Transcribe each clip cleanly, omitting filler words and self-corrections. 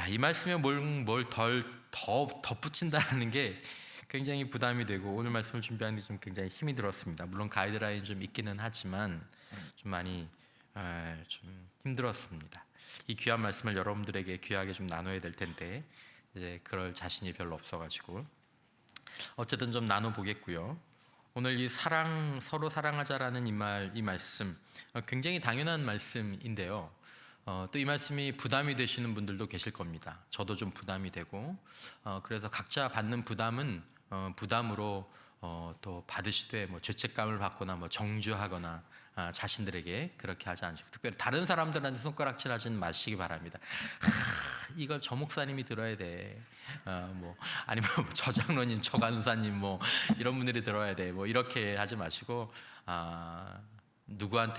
이 말씀에 더 덧붙인다는 게 굉장히 부담이 되고 오늘 말씀을 준비하는 게 좀 굉장히 힘이 들었습니다. 물론 가이드라인 좀 있기는 하지만 좀 많이 좀 힘들었습니다. 이 귀한 말씀을 여러분들에게 귀하게 좀 나눠야 될 텐데 이제 그럴 자신이 별로 없어가지고 어쨌든 좀 나눠보겠고요. 오늘 이 서로 사랑하자라는 이 말씀 굉장히 당연한 말씀인데요. 또 이 말씀이 부담이 되시는 분들도 계실 겁니다. 저도 좀 부담이 되고 그래서 각자 받는 부담은 부담으로 또 받으시되 뭐 죄책감을 받거나 뭐 정죄하거나 자신들에게 그렇게 하지 않으시고 특별히 다른 사람들한테 손가락질하지는 마시기 바랍니다. 이걸 저 목사님이 들어야 돼. 뭐 아니면 저 장로님, 저 간사님 뭐 이런 분들이 들어야 돼. 뭐 이렇게 하지 마시고 누가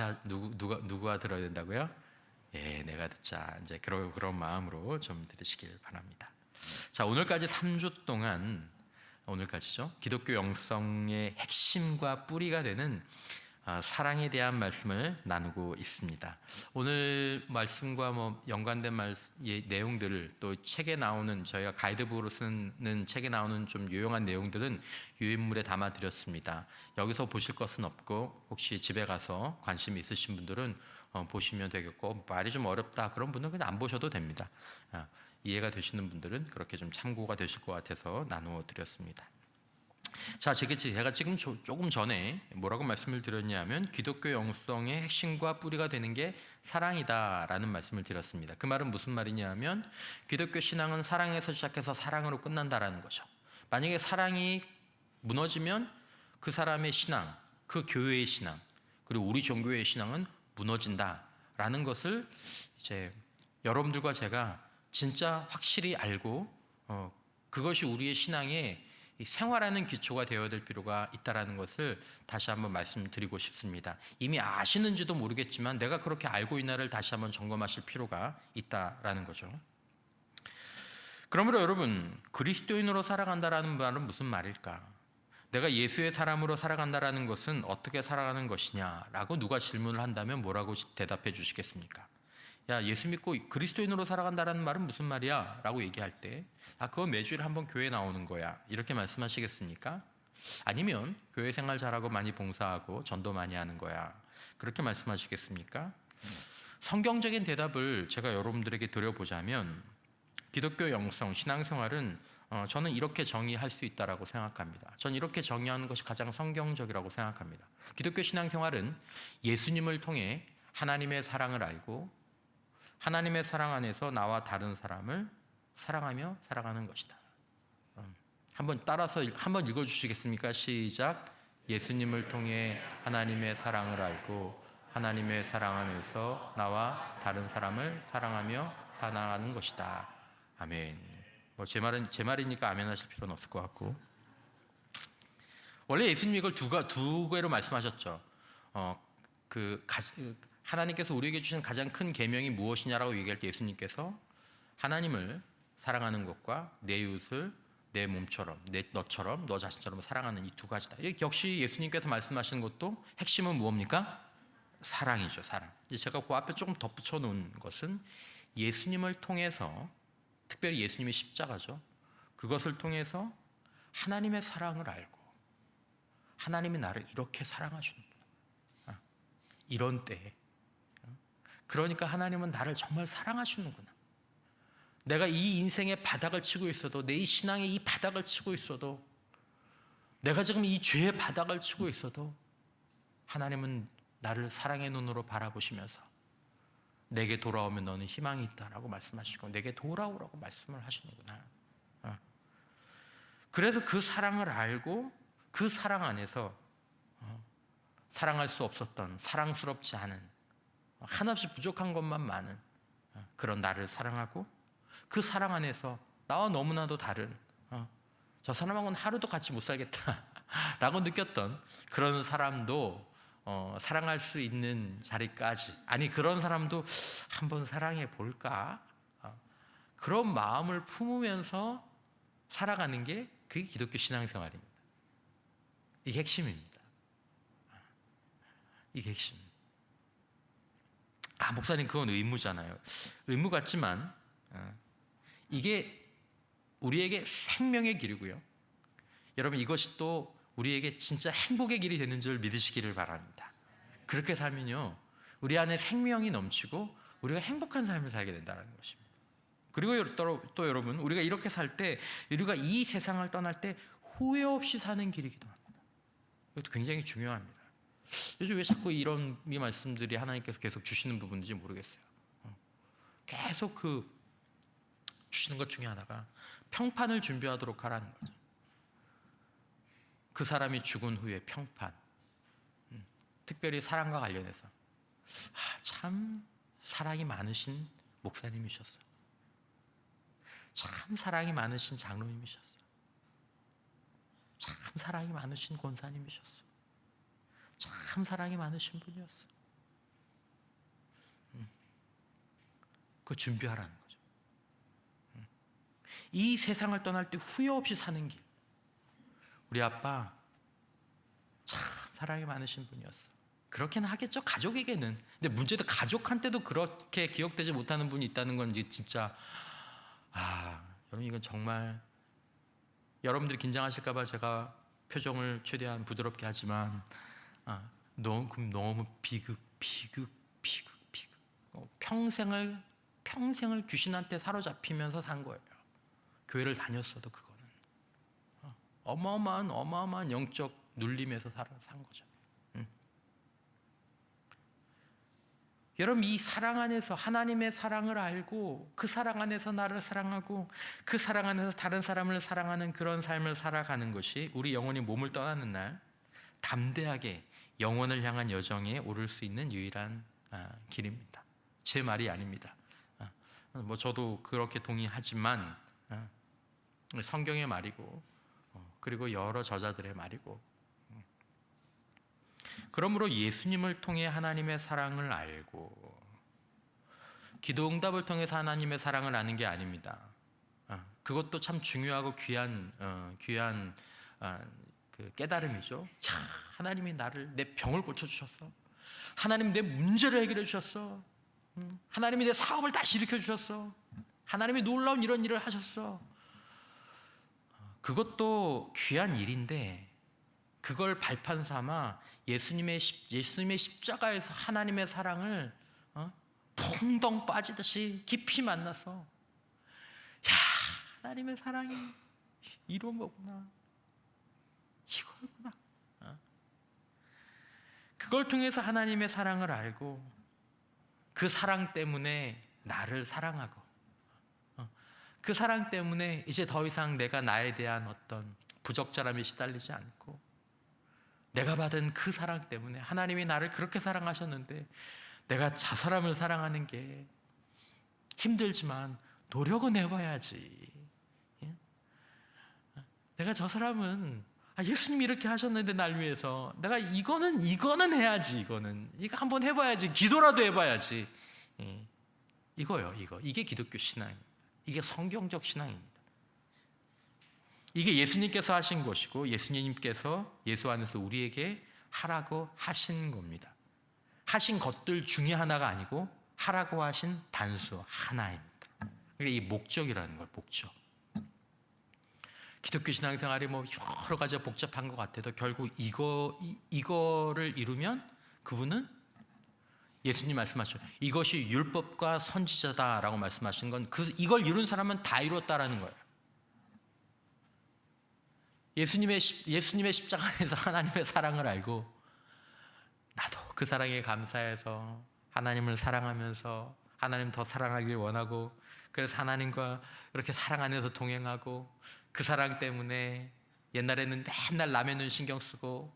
들어야 된다고요? 예, 내가 듣자. 이제 그런 마음으로 좀 들으시길 바랍니다. 자, 오늘까지 3주 동안 오늘까지죠. 기독교 영성의 핵심과 뿌리가 되는 사랑에 대한 말씀을 나누고 있습니다. 오늘 말씀과 뭐 연관된 내용들을 또 책에 나오는 저희가 가이드북으로 쓰는 책에 나오는 좀 유용한 내용들은 유인물에 담아 드렸습니다. 여기서 보실 것은 없고 혹시 집에 가서 관심이 있으신 분들은 보시면 되겠고 말이 좀 어렵다 그런 분들은 그냥 안 보셔도 됩니다. 이해가 되시는 분들은 그렇게 좀 참고가 되실 것 같아서 나누어 드렸습니다. 자, 제가 지금 조금 전에 뭐라고 말씀을 드렸냐면 기독교 영성의 핵심과 뿌리가 되는 게 사랑이다라는 말씀을 드렸습니다. 그 말은 무슨 말이냐면 기독교 신앙은 사랑에서 시작해서 사랑으로 끝난다라는 거죠. 만약에 사랑이 무너지면 그 사람의 신앙, 그 교회의 신앙, 그리고 우리 종교의 신앙은 무너진다라는 것을 이제 여러분들과 제가 진짜 확실히 알고 그것이 우리의 신앙의 생활하는 기초가 되어야 될 필요가 있다는 것을 다시 한번 말씀드리고 싶습니다. 이미 아시는지도 모르겠지만 내가 그렇게 알고 있나를 다시 한번 점검하실 필요가 있다는 거죠. 그러므로 여러분, 그리스도인으로 살아간다는 말은 무슨 말일까? 내가 예수의 사람으로 살아간다는 것은 어떻게 살아가는 것이냐라고 누가 질문을 한다면 뭐라고 대답해 주시겠습니까? 야, 예수 믿고 그리스도인으로 살아간다는 말은 무슨 말이야? 라고 얘기할 때 그건 매주일에 한번 교회 나오는 거야 이렇게 말씀하시겠습니까? 아니면 교회 생활 잘하고 많이 봉사하고 전도 많이 하는 거야 그렇게 말씀하시겠습니까? 성경적인 대답을 제가 여러분들에게 드려보자면 기독교 영성, 신앙생활은 저는 이렇게 정의할 수 있다고 생각합니다. 저는 이렇게 정의하는 것이 가장 성경적이라고 생각합니다. 기독교 신앙생활은 예수님을 통해 하나님의 사랑을 알고 하나님의 사랑 안에서 나와 다른 사람을 사랑하며 살아가는 것이다. 한번 따라서 한번 읽어주시겠습니까? 시작. 예수님을 통해 하나님의 사랑을 알고 하나님의 사랑 안에서 나와 다른 사람을 사랑하며 살아가는 것이다. 아멘. 뭐 제 말이니까 아멘 하실 필요는 없을 것 같고 원래 예수님이 이걸 두 개로 말씀하셨죠. 하나님께서 우리에게 주신 가장 큰 계명이 무엇이냐라고 얘기할 때 예수님께서 하나님을 사랑하는 것과 내 이웃을 내 몸처럼, 너처럼, 너 자신처럼 사랑하는 이 두 가지다. 역시 예수님께서 말씀하시는 것도 핵심은 무엇입니까? 사랑이죠, 사랑. 제가 그 앞에 조금 덧붙여 놓은 것은 예수님을 통해서, 특별히 예수님의 십자가죠. 그것을 통해서 하나님의 사랑을 알고 하나님이 나를 이렇게 사랑하시는구나. 이런 때에 그러니까 하나님은 나를 정말 사랑하시는구나. 내가 이 인생의 바닥을 치고 있어도 내 이 신앙의 이 바닥을 치고 있어도 내가 지금 이 죄의 바닥을 치고 있어도 하나님은 나를 사랑의 눈으로 바라보시면서 내게 돌아오면 너는 희망이 있다라고 말씀하시고 내게 돌아오라고 말씀을 하시는구나. 그래서 그 사랑을 알고 그 사랑 안에서 사랑할 수 없었던 사랑스럽지 않은 한없이 부족한 것만 많은 그런 나를 사랑하고 그 사랑 안에서 나와 너무나도 다른 저 사람하고는 하루도 같이 못 살겠다 라고 느꼈던 그런 사람도 사랑할 수 있는 자리까지 그런 사람도 한번 사랑해 볼까 그런 마음을 품으면서 살아가는 게 그게 기독교 신앙생활입니다. 이게 핵심입니다. 이게 핵심. 목사님 그건 의무잖아요. 의무 같지만 이게 우리에게 생명의 길이고요. 여러분, 이것이 또 우리에게 진짜 행복의 길이 되는 줄 믿으시기를 바랍니다. 그렇게 살면요, 우리 안에 생명이 넘치고 우리가 행복한 삶을 살게 된다는 것입니다. 그리고 또 여러분, 우리가 이렇게 살 때, 우리가 이 세상을 떠날 때 후회 없이 사는 길이기도 합니다. 이것도 굉장히 중요합니다. 요즘 왜 자꾸 이런 이 말씀들이 하나님께서 계속 주시는 부분인지 모르겠어요. 계속 주시는 것 중에 하나가 평판을 준비하도록 하라는 거죠. 그 사람이 죽은 후에 평판. 특별히 사랑과 관련해서 참 사랑이 많으신 목사님이셨어요. 참 사랑이 많으신 장로님이셨어요. 참 사랑이 많으신 권사님이셨어요. 참 사랑이 많으신 분이었어요. 그거 준비하라는 거죠. 이 세상을 떠날 때 후회 없이 사는 길. 우리 아빠 참 사랑이 많으신 분이었어. 그렇게는 하겠죠, 가족에게는. 근데 문제도 가족한테도 그렇게 기억되지 못하는 분이 있다는 건 이제 진짜 여러분, 이건 정말 여러분들이 긴장하실까 봐 제가 표정을 최대한 부드럽게 하지만 너무 비극. 평생을 귀신한테 사로잡히면서 산 거예요. 교회를 다녔어도 그거는 어마어마한 영적 눌림에서 산 거죠. 여러분, 이 사랑 안에서 하나님의 사랑을 알고 그 사랑 안에서 나를 사랑하고 그 사랑 안에서 다른 사람을 사랑하는 그런 삶을 살아가는 것이 우리 영혼이 몸을 떠나는 날 담대하게 영혼을 향한 여정에 오를 수 있는 유일한 길입니다. 제 말이 아닙니다. 저도 그렇게 동의하지만 성경의 말이고 그리고 여러 저자들의 말이고, 그러므로 예수님을 통해 하나님의 사랑을 알고 기도응답을 통해서 하나님의 사랑을 아는 게 아닙니다. 그것도 참 중요하고 귀한 그 깨달음이죠. 하나님이 내 병을 고쳐주셨어. 하나님 내 문제를 해결해 주셨어. 하나님이 내 사업을 다시 일으켜 주셨어. 하나님이 놀라운 이런 일을 하셨어. 그것도 귀한 일인데, 그걸 발판 삼아 예수님의 십자가에서 하나님의 사랑을 풍덩 빠지듯이 깊이 만나서 하나님의 사랑이 이런 거구나, 이거구나. 그걸 통해서 하나님의 사랑을 알고 그 사랑 때문에 나를 사랑하고 그 사랑 때문에 이제 더 이상 내가 나에 대한 어떤 부적절함에 시달리지 않고, 내가 받은 그 사랑 때문에 하나님이 나를 그렇게 사랑하셨는데 내가 저 사람을 사랑하는 게 힘들지만 노력은 해봐야지. 내가 저 사람은 예수님이 이렇게 하셨는데 날 위해서 내가 이거는 해야지. 이거 한번 해봐야지. 기도라도 해봐야지. 이게 기독교 신앙입니다. 이게 성경적 신앙입니다. 이게 예수님께서 하신 것이고 예수님께서 예수 안에서 우리에게 하라고 하신 겁니다. 하신 것들 중에 하나가 아니고 하라고 하신 단수 하나입니다. 그러니까 이 목적이라는 걸, 목적. 기독교 신앙생활이 여러 가지가 복잡한 것 같아도 결국 이거를 이루면 그분은, 예수님 말씀하셨죠. 이것이 율법과 선지자다라고 말씀하신 건 이걸 이룬 사람은 다 이뤘다라는 거예요. 예수님의 십자가에서 하나님의 사랑을 알고 나도 그 사랑에 감사해서 하나님을 사랑하면서 하나님 더 사랑하길 원하고, 그래서 하나님과 그렇게 사랑 안에서 동행하고, 그 사랑 때문에 옛날에는 맨날 남의 눈 신경 쓰고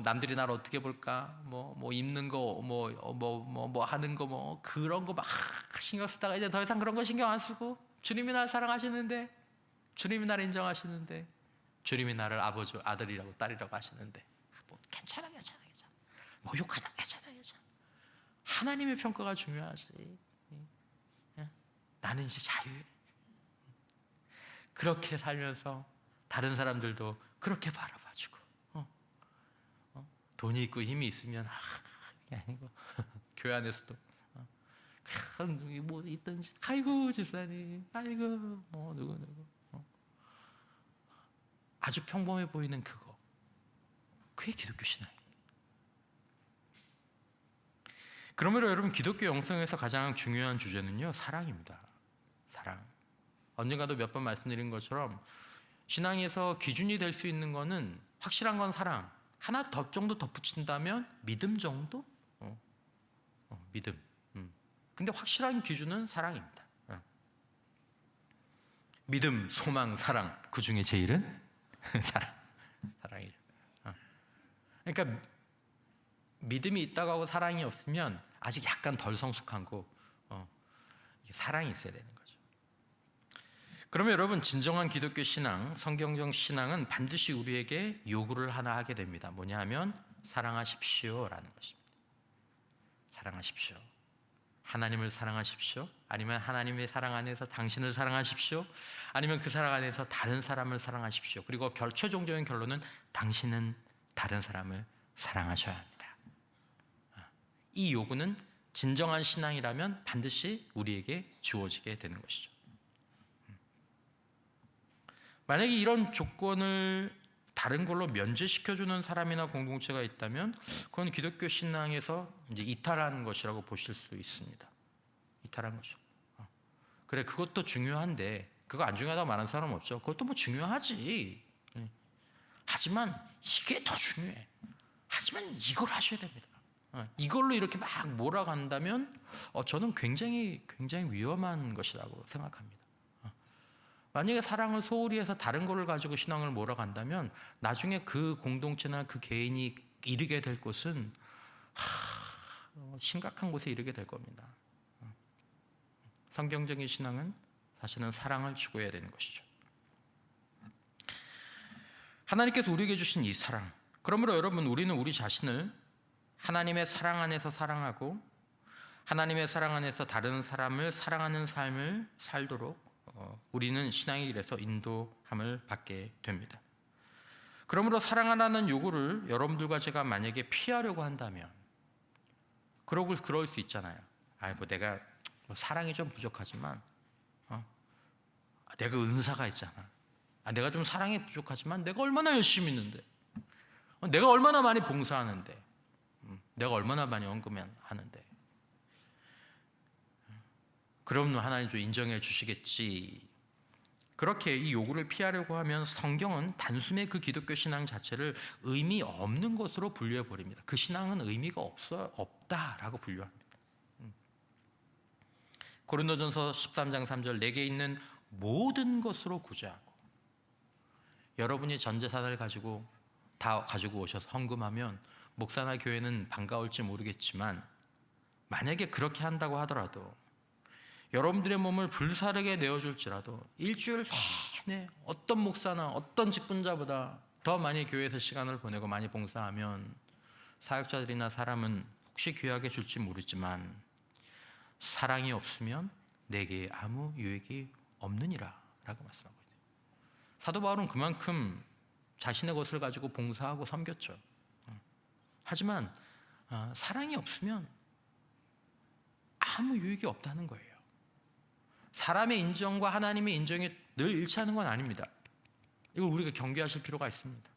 남들이 나를 어떻게 볼까, 입는 거, 하는 거, 그런 거 막 신경 쓰다가 이제 더 이상 그런 거 신경 안 쓰고, 주님이 나를 사랑하시는데, 주님이 나를 인정하시는데, 주님이 나를 아들이라고 딸이라고 하시는데 괜찮아. 욕하자, 괜찮아. 하나님의 평가가 중요하지. 나는 이제 자유해. 그렇게 살면서 다른 사람들도 그렇게 바라봐주고, 돈이 있고 힘이 있으면 이게 아니고 교회 안에서도 뭐 있든지, 아이고 집사님, 아이고 뭐 누구 아주 평범해 보이는 그게 기독교 신앙입니다. 그러므로 여러분, 기독교 영성에서 가장 중요한 주제는요, 사랑입니다. 사랑. 언젠가도 몇 번 말씀드린 것처럼 신앙에서 기준이 될 수 있는 거는, 확실한 건 사랑. 하나 더 정도 덧붙인다면 믿음 정도? 믿음. 근데 확실한 기준은 사랑입니다. 믿음, 소망, 사랑. 그 중에 제일은 사랑이죠. 그러니까 믿음이 있다고 하고 사랑이 없으면 아직 약간 덜 성숙한 거, 사랑이 있어야 되는 거죠. 그러면 여러분, 진정한 기독교 신앙, 성경적 신앙은 반드시 우리에게 요구를 하나 하게 됩니다. 뭐냐 하면 사랑하십시오라는 것입니다. 사랑하십시오. 하나님을 사랑하십시오. 아니면 하나님의 사랑 안에서 당신을 사랑하십시오. 아니면 그 사랑 안에서 다른 사람을 사랑하십시오. 그리고 최종적인 결론은 당신은 다른 사람을 사랑하셔야 합니다. 이 요구는 진정한 신앙이라면 반드시 우리에게 주어지게 되는 것이죠. 만약에 이런 조건을 다른 걸로 면제시켜주는 사람이나 공동체가 있다면 그건 기독교 신앙에서 이제 이탈한 것이라고 보실 수 있습니다. 이탈한 거죠. 그래, 그것도 중요한데, 그거 안 중요하다고 말하는 사람은 없죠. 그것도 뭐 중요하지. 하지만 이게 더 중요해. 하지만 이걸 하셔야 됩니다. 이걸로 이렇게 막 몰아간다면 저는 굉장히 위험한 것이라고 생각합니다. 만약에 사랑을 소홀히 해서 다른 거를 가지고 신앙을 몰아간다면 나중에 그 공동체나 그 개인이 이르게 될 곳은 심각한 곳에 이르게 될 겁니다. 성경적인 신앙은 사실은 사랑을 추구해야 되는 것이죠. 하나님께서 우리에게 주신 이 사랑, 그러므로 여러분, 우리는 우리 자신을 하나님의 사랑 안에서 사랑하고 하나님의 사랑 안에서 다른 사람을 사랑하는 삶을 살도록 우리는 신앙의 길에서 인도함을 받게 됩니다. 그러므로 사랑하라는 요구를 여러분들과 제가 만약에 피하려고 한다면, 그럴 수 있잖아요. 내가 사랑이 좀 부족하지만 내가 은사가 있잖아. 내가 좀 사랑이 부족하지만 내가 얼마나 열심히 있는데, 내가 얼마나 많이 봉사하는데, 내가 얼마나 많이 헌금하는데, 그럼 하나님 좀 인정해 주시겠지. 그렇게 이 요구를 피하려고 하면 성경은 단숨에 그 기독교 신앙 자체를 의미 없는 것으로 분류해 버립니다. 그 신앙은 의미가 없다라고 분류합니다. 고린도전서 13장 3절, 내게 있는 모든 것으로 구제하고, 여러분이 전 재산을 다 가지고 오셔서 헌금하면 목사나 교회는 반가울지 모르겠지만, 만약에 그렇게 한다고 하더라도 여러분들의 몸을 불사르게 내어줄지라도 일주일 내내 어떤 목사나 어떤 직분자보다 더 많이 교회에서 시간을 보내고 많이 봉사하면 사역자들이나 사람은 혹시 귀하게 줄지 모르지만 사랑이 없으면 내게 아무 유익이 없느니라 라고 말씀하고 있어요. 사도 바울은 그만큼 자신의 것을 가지고 봉사하고 섬겼죠. 하지만 사랑이 없으면 아무 유익이 없다는 거예요. 사람의 인정과 하나님의 인정이 늘 일치하는 건 아닙니다. 이걸 우리가 경계하실 필요가 있습니다.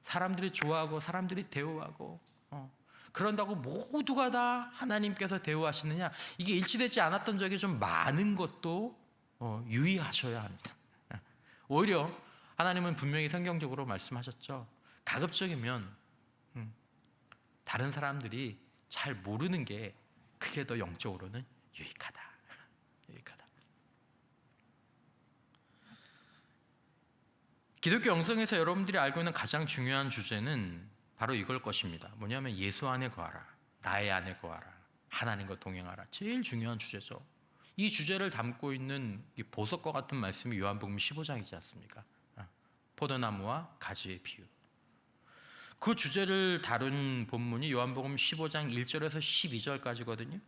사람들이 좋아하고 사람들이 대우하고 그런다고 모두가 다 하나님께서 대우하시느냐, 이게 일치되지 않았던 적이 좀 많은 것도 유의하셔야 합니다. 오히려 하나님은 분명히 성경적으로 말씀하셨죠. 가급적이면 다른 사람들이 잘 모르는 게 그게 더 영적으로는 유익하다. 기독교 영성에서 여러분들이 알고 있는 가장 중요한 주제는 바로 이걸 것입니다. 뭐냐면 예수 안에 거하라, 나의 안에 거하라, 하나님과 동행하라. 제일 중요한 주제죠. 이 주제를 담고 있는 이 보석과 같은 말씀이 요한복음 15장이지 않습니까? 포도나무와 가지의 비유. 그 주제를 다룬 본문이 요한복음 15장 1절에서 12절까지거든요.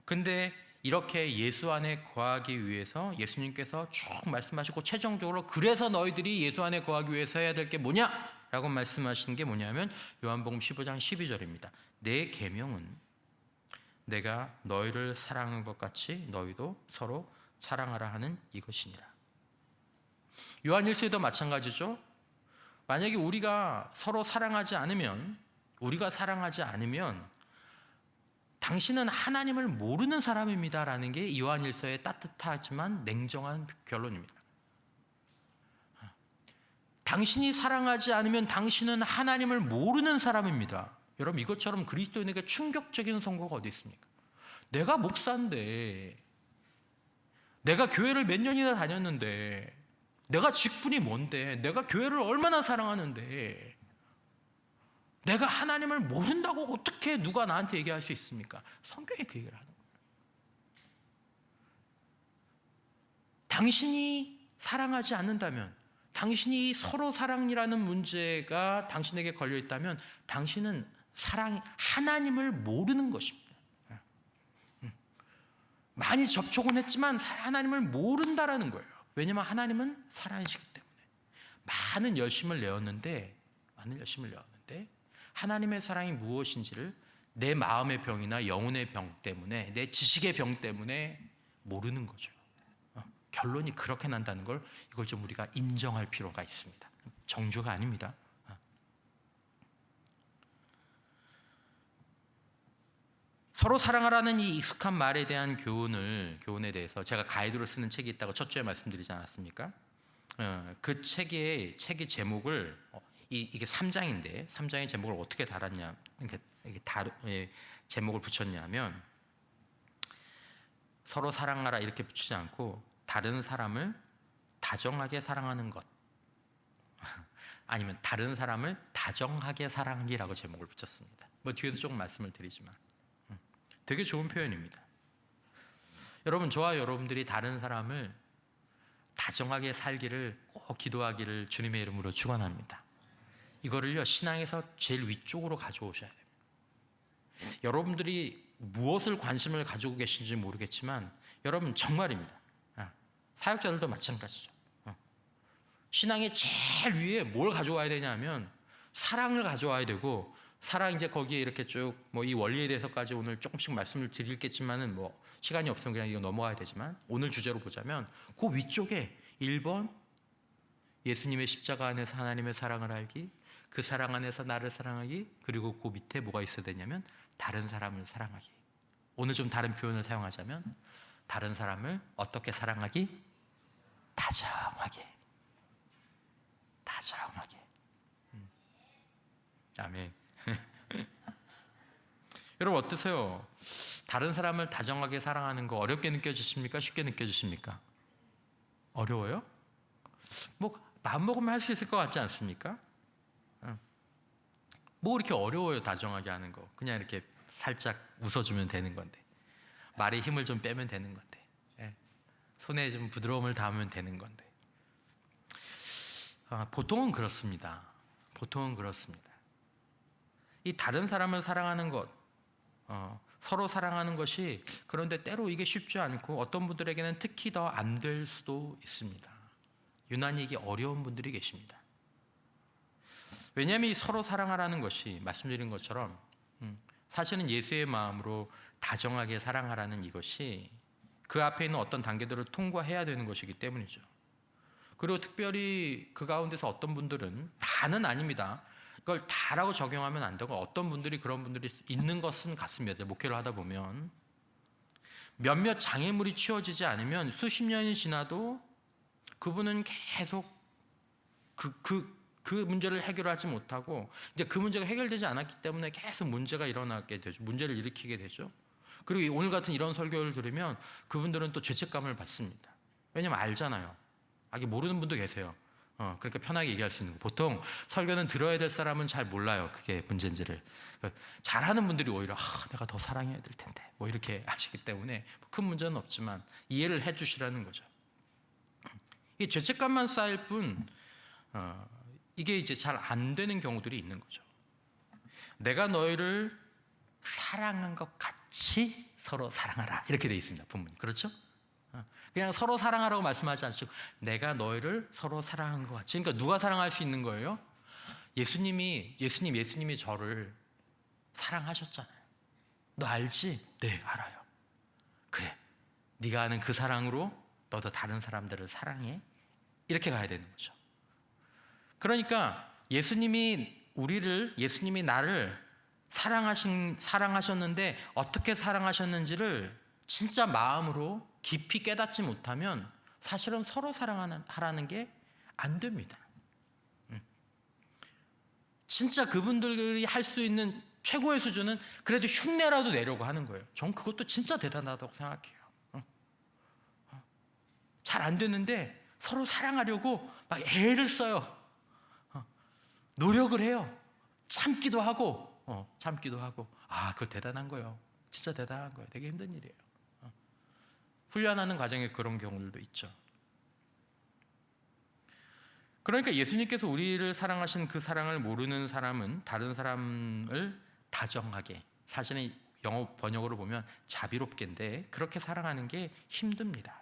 근데 이렇게 예수 안에 거하기 위해서 예수님께서 쭉 말씀하시고 최종적으로 그래서 너희들이 예수 안에 거하기 위해서 해야 될 게 뭐냐? 라고 말씀하신 게 뭐냐면 요한복음 15장 12절입니다. 내 계명은 내가 너희를 사랑한 것 같이 너희도 서로 사랑하라 하는 이것이니라. 요한일서에도 마찬가지죠. 만약에 우리가 서로 사랑하지 않으면 당신은 하나님을 모르는 사람입니다라는 게 요한일서의 따뜻하지만 냉정한 결론입니다. 당신이 사랑하지 않으면 당신은 하나님을 모르는 사람입니다. 여러분, 이것처럼 그리스도인에게 충격적인 선고가 어디 있습니까? 내가 목사인데, 내가 교회를 몇 년이나 다녔는데, 내가 직분이 뭔데, 내가 교회를 얼마나 사랑하는데, 내가 하나님을 모른다고 어떻게 누가 나한테 얘기할 수 있습니까? 성경이 그 얘기를 하는 거예요. 당신이 사랑하지 않는다면, 당신이 서로 사랑이라는 문제가 당신에게 걸려 있다면 당신은 하나님을 모르는 것입니다. 많이 접촉은 했지만 하나님을 모른다라는 거예요. 왜냐하면 하나님은 사랑이시기 때문에. 많은 열심을 내었는데 하나님의 사랑이 무엇인지를 내 마음의 병이나 영혼의 병 때문에, 내 지식의 병 때문에 모르는 거죠. 결론이 그렇게 난다는 걸, 이걸 좀 우리가 인정할 필요가 있습니다. 정죄가 아닙니다. 서로 사랑하라는 이 익숙한 말에 대한 교훈에 대해서 제가 가이드로 쓰는 책이 있다고 첫 주에 말씀드리지 않았습니까? 그 책의 제목을 이게 3장인데 3장의 제목을 어떻게 달았냐, 제목을 붙였냐면 서로 사랑하라 이렇게 붙이지 않고 다른 사람을 다정하게 사랑하는 것, 아니면 다른 사람을 다정하게 사랑하기라고 제목을 붙였습니다. 뒤에도 조금 말씀을 드리지만 되게 좋은 표현입니다. 여러분, 저와 여러분들이 다른 사람을 다정하게 살기를 꼭 기도하기를 주님의 이름으로 축원합니다. 이거를요, 신앙에서 제일 위쪽으로 가져오셔야 됩니다. 여러분들이 무엇을 관심을 가지고 계신지 모르겠지만 여러분, 정말입니다. 사역자들도 마찬가지죠. 신앙의 제일 위에 뭘 가져와야 되냐면 사랑을 가져와야 되고, 사랑 이제 거기에 이렇게 쭉 이 원리에 대해서까지 오늘 조금씩 말씀을 드리겠지만은 시간이 없으면 그냥 이거 넘어가야 되지만, 오늘 주제로 보자면 그 위쪽에 1번 예수님의 십자가 안에서 하나님의 사랑을 알기, 그 사랑 안에서 나를 사랑하기, 그리고 그 밑에 뭐가 있어야 되냐면 다른 사람을 사랑하기. 오늘 좀 다른 표현을 사용하자면 다른 사람을 어떻게 사랑하기? 다정하게. 아멘. 여러분, 어떠세요? 다른 사람을 다정하게 사랑하는 거 어렵게 느껴지십니까? 쉽게 느껴지십니까? 어려워요? 마음 먹으면 할 수 있을 것 같지 않습니까? 이렇게 어려워요, 다정하게 하는 거. 그냥 이렇게 살짝 웃어주면 되는 건데, 말에 힘을 좀 빼면 되는 건데, 손에 좀 부드러움을 담으면 되는 건데. 보통은 그렇습니다. 이 다른 사람을 사랑하는 것, 서로 사랑하는 것이, 그런데 때로 이게 쉽지 않고 어떤 분들에게는 특히 더 안 될 수도 있습니다. 유난히 이게 어려운 분들이 계십니다. 왜냐하면 이 서로 사랑하라는 것이 말씀드린 것처럼 사실은 예수의 마음으로 다정하게 사랑하라는 이것이 그 앞에 있는 어떤 단계들을 통과해야 되는 것이기 때문이죠. 그리고 특별히 그 가운데서 어떤 분들은, 다는 아닙니다. 그걸 다라고 적용하면 안 되고, 어떤 분들이 그런 분들이 있는 것은 같습니다. 목회를 하다 보면 몇몇 장애물이 치워지지 않으면 수십 년이 지나도 그분은 계속 그 문제를 해결하지 못하고, 이제 그 문제가 해결되지 않았기 때문에 계속 문제가 일어나게 되죠. 문제를 일으키게 되죠. 그리고 오늘 같은 이런 설교를 들으면 그분들은 또 죄책감을 받습니다. 왜냐면 알잖아요. 이게 모르는 분도 계세요. 그러니까 편하게 얘기할 수 있는 거. 보통 설교는 들어야 될 사람은 잘 몰라요, 그게 문제인지를. 잘하는 분들이 오히려 내가 더 사랑해야 될 텐데 이렇게 하시기 때문에 큰 문제는 없지만 이해를 해 주시라는 거죠. 이 죄책감만 쌓일 뿐 이게 이제 잘 안 되는 경우들이 있는 거죠. 내가 너희를 사랑한 것 같이 서로 사랑하라, 이렇게 돼 있습니다, 본문이. 그렇죠? 그냥 서로 사랑하라고 말씀하지 않으시고 내가 너희를 서로 사랑한 것 같이. 그러니까 누가 사랑할 수 있는 거예요? 예수님이 저를 사랑하셨잖아요. 너 알지? 네, 알아요. 그래, 네가 아는 그 사랑으로 너도 다른 사람들을 사랑해. 이렇게 가야 되는 거죠. 그러니까 예수님이 나를 사랑하셨는데 어떻게 사랑하셨는지를 진짜 마음으로 깊이 깨닫지 못하면 사실은 서로 사랑하라는 게 안 됩니다. 진짜 그분들이 할 수 있는 최고의 수준은 그래도 흉내라도 내려고 하는 거예요. 전 그것도 진짜 대단하다고 생각해요. 잘 안 되는데 서로 사랑하려고 막 애를 써요. 노력을 해요. 참기도 하고. 그거 대단한 거예요. 진짜 대단한 거예요. 되게 힘든 일이에요. 훈련하는 과정에 그런 경우들도 있죠. 그러니까 예수님께서 우리를 사랑하신 그 사랑을 모르는 사람은 다른 사람을 다정하게, 사실은 영어 번역으로 보면 자비롭게인데 그렇게 사랑하는 게 힘듭니다.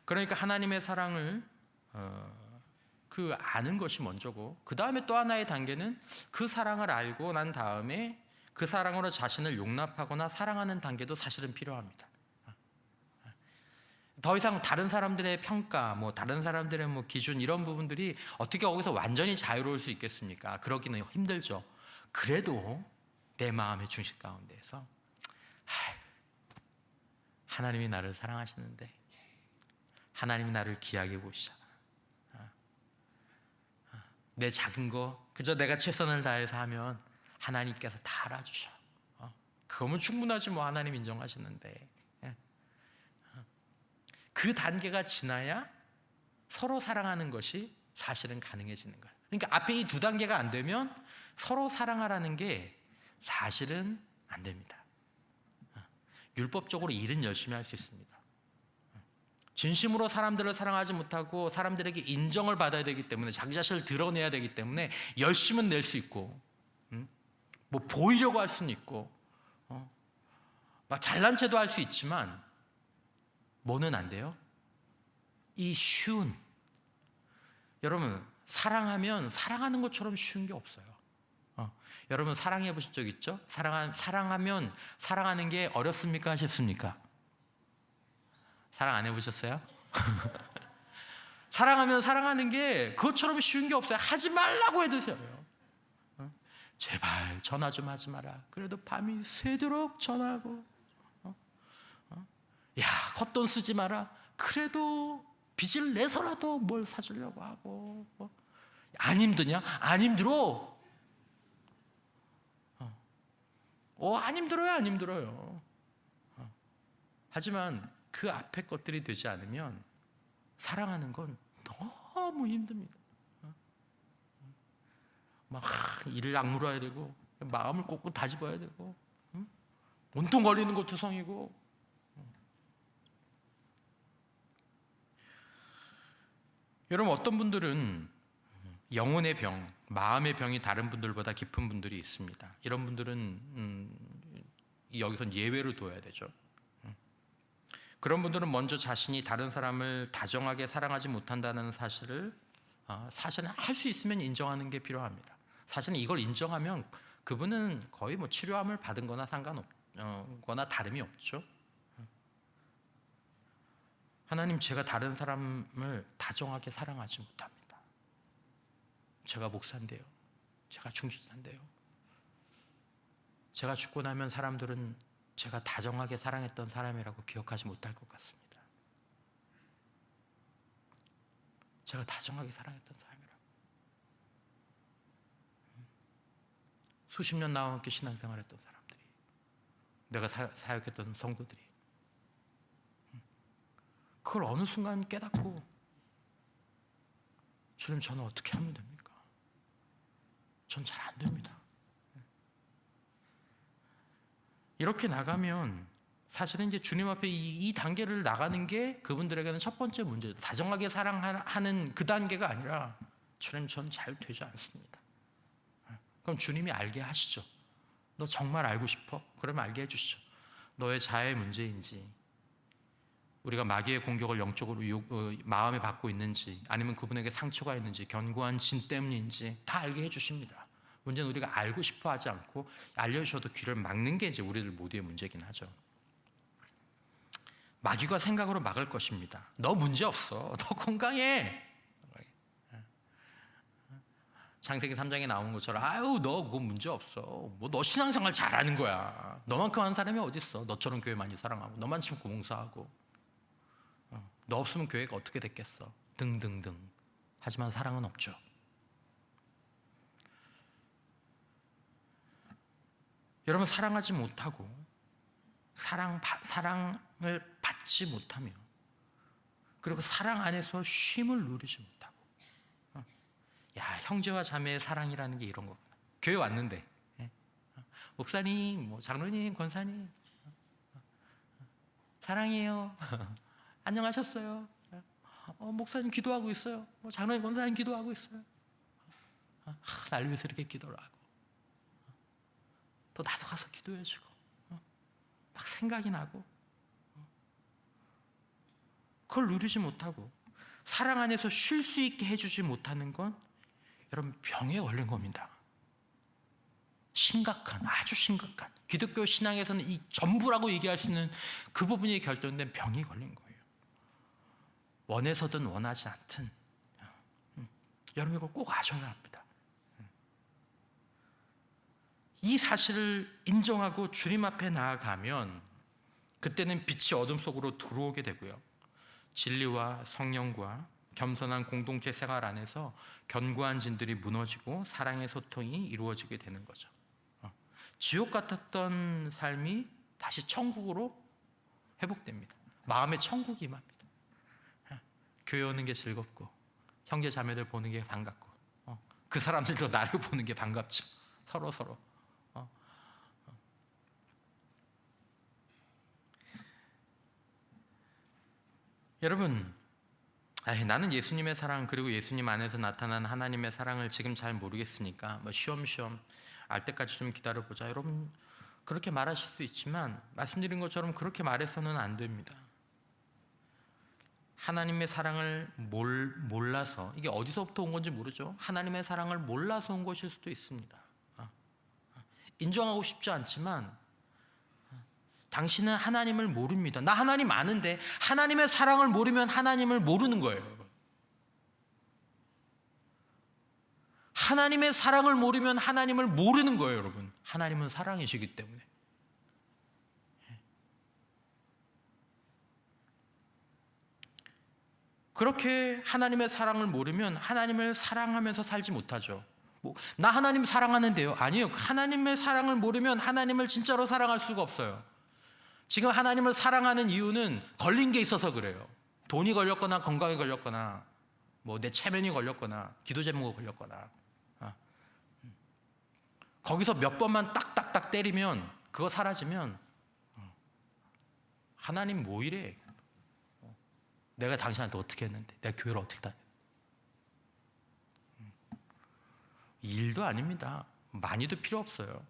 그러니까 하나님의 사랑을 아는 것이 먼저고, 그 다음에 또 하나의 단계는 그 사랑을 알고 난 다음에 그 사랑으로 자신을 용납하거나 사랑하는 단계도 사실은 필요합니다. 더 이상 다른 사람들의 평가, 다른 사람들의 기준, 이런 부분들이 어떻게 거기서 완전히 자유로울 수 있겠습니까? 그러기는 힘들죠. 그래도 내 마음의 중심 가운데에서 하나님이 나를 사랑하시는데, 하나님이 나를 귀하게 보시잖아. 내 작은 거 그저 내가 최선을 다해서 하면 하나님께서 다 알아주셔. 그거면 충분하지 하나님 인정하시는데. 그 단계가 지나야 서로 사랑하는 것이 사실은 가능해지는 거예요. 그러니까 앞에 이 두 단계가 안 되면 서로 사랑하라는 게 사실은 안 됩니다. 율법적으로 일은 열심히 할 수 있습니다. 진심으로 사람들을 사랑하지 못하고 사람들에게 인정을 받아야 되기 때문에, 자기 자신을 드러내야 되기 때문에 열심은 낼 수 있고, 보이려고 할 수는 있고, 막 잘난 체도 할 수 있지만 뭐는 안 돼요? 이 쉬운, 여러분 사랑하면 사랑하는 것처럼 쉬운 게 없어요. 여러분 사랑해 보신 적 있죠? 사랑하면 사랑하는 게 어렵습니까? 쉽습니까? 사랑 안 해보셨어요? 사랑하면 사랑하는 게 그것처럼 쉬운 게 없어요. 하지 말라고 해도 돼요. 제발 전화 좀 하지 마라. 그래도 밤이 새도록 전화하고, 야 헛돈 쓰지 마라. 그래도 빚을 내서라도 뭘 사주려고 하고. 안 힘드냐? 안 힘들어. 안 힘들어요, 안 힘들어요. 하지만 그 앞에 것들이 되지 않으면 사랑하는 건 너무 힘듭니다. 막 이를 악물어야 되고, 마음을 꼭꼭 다집어야 되고, 온통 걸리는 거 투성이고. 여러분 어떤 분들은 영혼의 병, 마음의 병이 다른 분들보다 깊은 분들이 있습니다. 이런 분들은 여기선 예외로 둬야 되죠. 그런 분들은 먼저 자신이 다른 사람을 다정하게 사랑하지 못한다는 사실을 사실은 할 수 있으면 인정하는 게 필요합니다. 사실은 이걸 인정하면 그분은 거의 치료함을 받은 거나 상관없거나 다름이 없죠. 하나님, 제가 다른 사람을 다정하게 사랑하지 못합니다. 제가 목사인데요, 제가 중직자인데요, 제가 죽고 나면 사람들은 제가 다정하게 사랑했던 사람이라고 기억하지 못할 것 같습니다. 제가 다정하게 사랑했던 사람이라고. 수십 년 나와 함께 신앙생활했던 사람들이, 내가 사역했던 성도들이 그걸 어느 순간 깨닫고, 주님 저는 어떻게 하면 됩니까? 전 잘 안 됩니다. 이렇게 나가면 사실은 이제 주님 앞에 이 단계를 나가는 게 그분들에게는 첫 번째 문제예요. 다정하게 사랑하는 그 단계가 아니라, 주님 전 잘 되지 않습니다. 그럼 주님이 알게 하시죠. 너 정말 알고 싶어? 그러면 알게 해주시죠. 너의 자아의 문제인지, 우리가 마귀의 공격을 영적으로 마음에 받고 있는지, 아니면 그분에게 상처가 있는지, 견고한 진 때문인지 다 알게 해주십니다. 문제는 우리가 알고 싶어 하지 않고 알려주셔도 귀를 막는 게 이제 우리들 모두의 문제긴 하죠. 마귀가 생각으로 막을 것입니다. 너 문제 없어. 너 건강해. 창세기 3장에 나온 것처럼 아유 너 그거 문제 없어. 뭐 너 신앙생활 잘하는 거야. 너만큼 하는 사람이 어디 있어. 너처럼 교회 많이 사랑하고 너만큼 봉사하고 너 없으면 교회가 어떻게 됐겠어. 등등등. 하지만 사랑은 없죠. 여러분 사랑하지 못하고 사랑을 받지 못하며 그리고 사랑 안에서 쉼을 누리지 못하고 야 형제와 자매의 사랑이라는 게 이런 거구나. 교회 왔는데 목사님, 뭐 장로님, 권사님 사랑해요. 안녕하셨어요. 목사님 기도하고 있어요. 장로님, 권사님 기도하고 있어요. 날 위해서 이렇게 기도를 하고 또 나도 가서 기도해주고 막 생각이 나고 그걸 누리지 못하고 사랑 안에서 쉴 수 있게 해주지 못하는 건 여러분 병에 걸린 겁니다. 심각한, 아주 심각한 기독교 신앙에서는 이 전부라고 얘기할 수 있는 그 부분이 결정된 병이 걸린 거예요. 원해서든 원하지 않든 여러분 이걸 꼭 아셔야 합니다. 이 사실을 인정하고 주님 앞에 나아가면 그때는 빛이 어둠 속으로 들어오게 되고요. 진리와 성령과 겸손한 공동체 생활 안에서 견고한 진들이 무너지고 사랑의 소통이 이루어지게 되는 거죠. 지옥 같았던 삶이 다시 천국으로 회복됩니다. 마음의 천국이 임합니다. 교회 오는 게 즐겁고 형제 자매들 보는 게 반갑고 그 사람들도 나를 보는 게 반갑죠. 서로 여러분 나는 예수님의 사랑 그리고 예수님 안에서 나타난 하나님의 사랑을 지금 잘 모르겠으니까 뭐 쉬엄쉬엄 알 때까지 좀 기다려보자. 여러분 그렇게 말하실 수 있지만 말씀드린 것처럼 그렇게 말해서는 안 됩니다. 하나님의 사랑을 몰라서 이게 어디서부터 온 건지 모르죠. 하나님의 사랑을 몰라서 온 것일 수도 있습니다. 인정하고 싶지 않지만 당신은 하나님을 모릅니다. 나 하나님 아는데 하나님의 사랑을 모르면 하나님을 모르는 거예요. 하나님의 사랑을 모르면 하나님을 모르는 거예요, 여러분. 하나님은 사랑이시기 때문에. 그렇게 하나님의 사랑을 모르면 하나님을 사랑하면서 살지 못하죠. 나 하나님 사랑하는데요. 아니요. 하나님의 사랑을 모르면 하나님을 진짜로 사랑할 수가 없어요. 지금 하나님을 사랑하는 이유는 걸린 게 있어서 그래요. 돈이 걸렸거나 건강이 걸렸거나 뭐 내 체면이 걸렸거나 기도 제목이 걸렸거나 거기서 몇 번만 딱딱딱 때리면 그거 사라지면 하나님 뭐 이래? 내가 당신한테 어떻게 했는데 내가 교회를 어떻게 다녔는데 일도 아닙니다. 많이도 필요 없어요.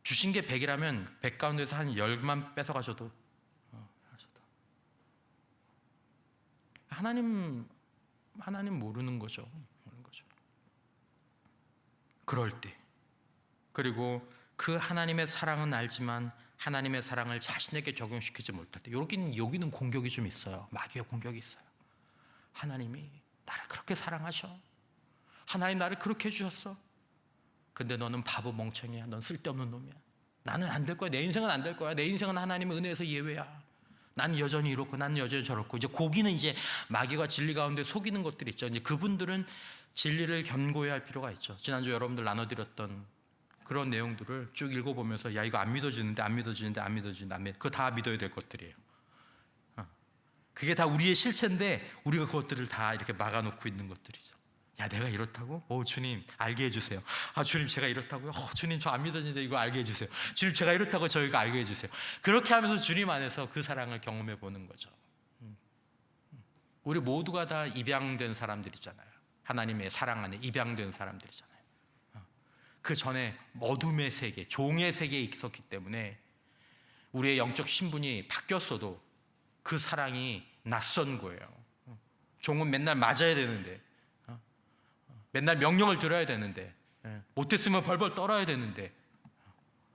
주신 게 100이라면 100 가운데서 한 10만 뺏어가셔도 하나님 모르는 거죠. 그럴 때 그리고 그 하나님의 사랑은 알지만 하나님의 사랑을 자신에게 적용시키지 못할 때 여기는 공격이 좀 있어요. 마귀의 공격이 있어요. 하나님이 나를 그렇게 사랑하셔. 하나님 나를 그렇게 해주셨어. 근데 너는 바보 멍청이야. 넌 쓸데없는 놈이야. 나는 안 될 거야. 내 인생은 안 될 거야. 내 인생은 하나님의 은혜에서 예외야. 난 여전히 이렇고 난 여전히 저렇고. 이제 거기는 이제 마귀가 진리 가운데 속이는 것들이 있죠. 이제 그분들은 진리를 견고히 할 필요가 있죠. 지난주 여러분들 나눠드렸던 그런 내용들을 쭉 읽어보면서 야 이거 안 믿어지는데 그거 다 믿어야 될 것들이에요. 그게 다 우리의 실체인데 우리가 그것들을 다 이렇게 막아놓고 있는 것들이죠. 야 내가 이렇다고? 주님 알게 해주세요. 주님 제가 이렇다고요? 주님 저 안 믿어지는데 이거 알게 해주세요. 주님 제가 이렇다고 저희가 알게 해주세요. 그렇게 하면서 주님 안에서 그 사랑을 경험해 보는 거죠. 우리 모두가 다 입양된 사람들이잖아요. 하나님의 사랑 안에 입양된 사람들이잖아요. 그 전에 어둠의 세계, 종의 세계에 있었기 때문에 우리의 영적 신분이 바뀌었어도 그 사랑이 낯선 거예요. 종은 맨날 맞아야 되는데 맨날 명령을 들어야 되는데 못했으면 벌벌 떨어야 되는데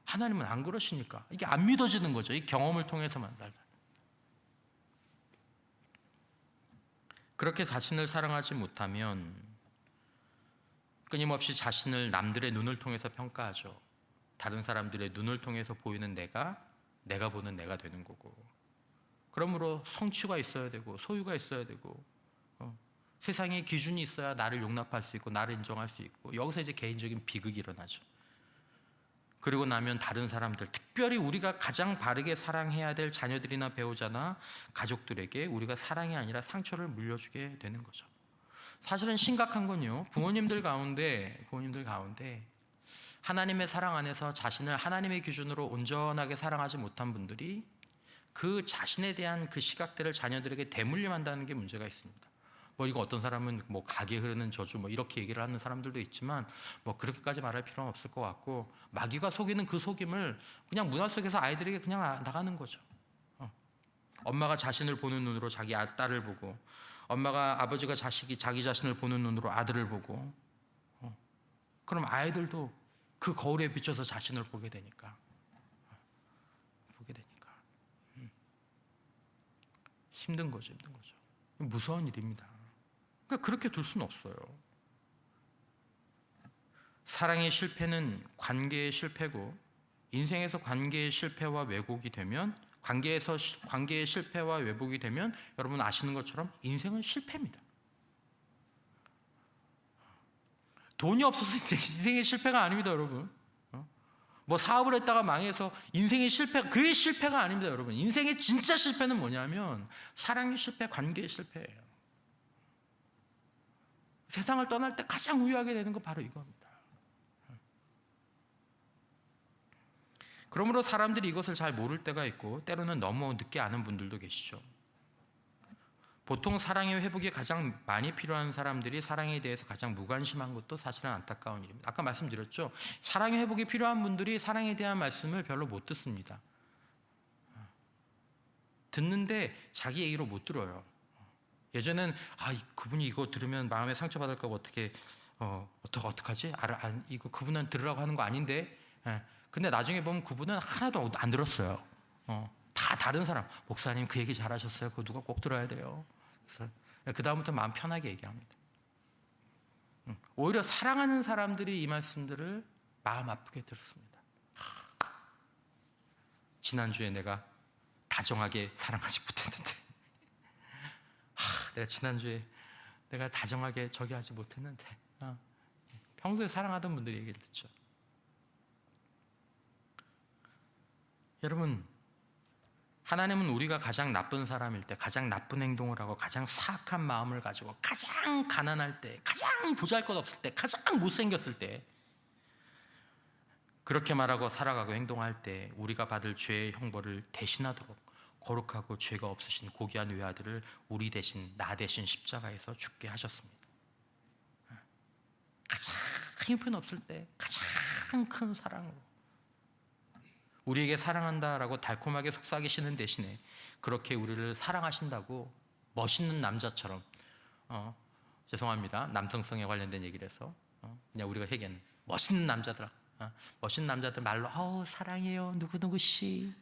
하나님은 안 그러시니까 이게 안 믿어지는 거죠. 이 경험을 통해서만 살다. 그렇게 자신을 사랑하지 못하면 끊임없이 자신을 남들의 눈을 통해서 평가하죠. 다른 사람들의 눈을 통해서 보이는 내가 보는 내가 되는 거고, 그러므로 성취가 있어야 되고 소유가 있어야 되고 세상에 기준이 있어야 나를 용납할 수 있고 나를 인정할 수 있고, 여기서 이제 개인적인 비극이 일어나죠. 그리고 나면 다른 사람들, 특별히 우리가 가장 바르게 사랑해야 될 자녀들이나 배우자나 가족들에게 우리가 사랑이 아니라 상처를 물려주게 되는 거죠. 사실은 심각한 건요, 부모님들 가운데 하나님의 사랑 안에서 자신을 하나님의 기준으로 온전하게 사랑하지 못한 분들이 그 자신에 대한 그 시각들을 자녀들에게 대물림한다는 게 문제가 있습니다. 이거 어떤 사람은 각에 흐르는 저주 이렇게 얘기를 하는 사람들도 있지만 그렇게까지 말할 필요는 없을 것 같고, 마귀가 속이는 그 속임을 그냥 문화 속에서 아이들에게 그냥 나가는 거죠. 엄마가 자신을 보는 눈으로 자기 딸을 보고, 엄마가 아버지가 자기 자신을 보는 눈으로 아들을 보고, 그럼 아이들도 그 거울에 비춰서 자신을 보게 되니까 힘든 거죠. 무서운 일입니다. 그러니까 그렇게 둘 수는 없어요. 사랑의 실패는 관계의 실패고, 인생에서 관계의 실패와 왜곡이 되면, 관계의 실패와 왜곡이 되면 여러분 아시는 것처럼 인생은 실패입니다. 돈이 없어서 인생의 실패가 아닙니다, 여러분. 사업을 했다가 망해서 인생의 실패, 그게 실패가 아닙니다, 여러분. 인생의 진짜 실패는 뭐냐면 사랑의 실패, 관계의 실패예요. 세상을 떠날 때 가장 후회하게 되는 건 바로 이겁니다. 그러므로 사람들이 이것을 잘 모를 때가 있고, 때로는 너무 늦게 아는 분들도 계시죠. 보통 사랑의 회복이 가장 많이 필요한 사람들이 사랑에 대해서 가장 무관심한 것도 사실은 안타까운 일입니다. 아까 말씀드렸죠. 사랑의 회복이 필요한 분들이 사랑에 대한 말씀을 별로 못 듣습니다. 듣는데 자기 얘기로 못 들어요. 예전엔 그분이 이거 들으면 마음에 상처받을까 봐 어떡하지? 이거 그분한테 들으라고 하는 거 아닌데. 근데 나중에 보면 그분은 하나도 안 들었어요. 다 다른 사람, 목사님 그 얘기 잘하셨어요. 그거 누가 꼭 들어야 돼요. 그래서 그 다음부터 마음 편하게 얘기합니다. 오히려 사랑하는 사람들이 이 말씀들을 마음 아프게 들었습니다. 지난주에 내가 다정하게 사랑하지 못했는데, 내가 지난주에 내가 다정하게 저기 하지 못했는데, 평소에 사랑하던 분들이 얘기를 듣죠. 여러분, 하나님은 우리가 가장 나쁜 사람일 때, 가장 나쁜 행동을 하고 가장 사악한 마음을 가지고 가장 가난할 때, 가장 보잘것없을 때, 가장 못생겼을 때, 그렇게 말하고 살아가고 행동할 때 우리가 받을 죄의 형벌을 대신하도록 거룩하고 죄가 없으신 고귀한 외아들을 우리 대신, 나 대신 십자가에서 죽게 하셨습니다. 가장 형편없을 때 가장 큰 사랑으로 우리에게 사랑한다라고 달콤하게 속삭이시는 대신에 그렇게 우리를 사랑하신다고 멋있는 남자처럼, 죄송합니다, 남성성에 관련된 얘기를 해서 그냥 우리가 얘기하는 멋있는 남자들, 멋있는 남자들 말로 사랑해요 누구누구씨,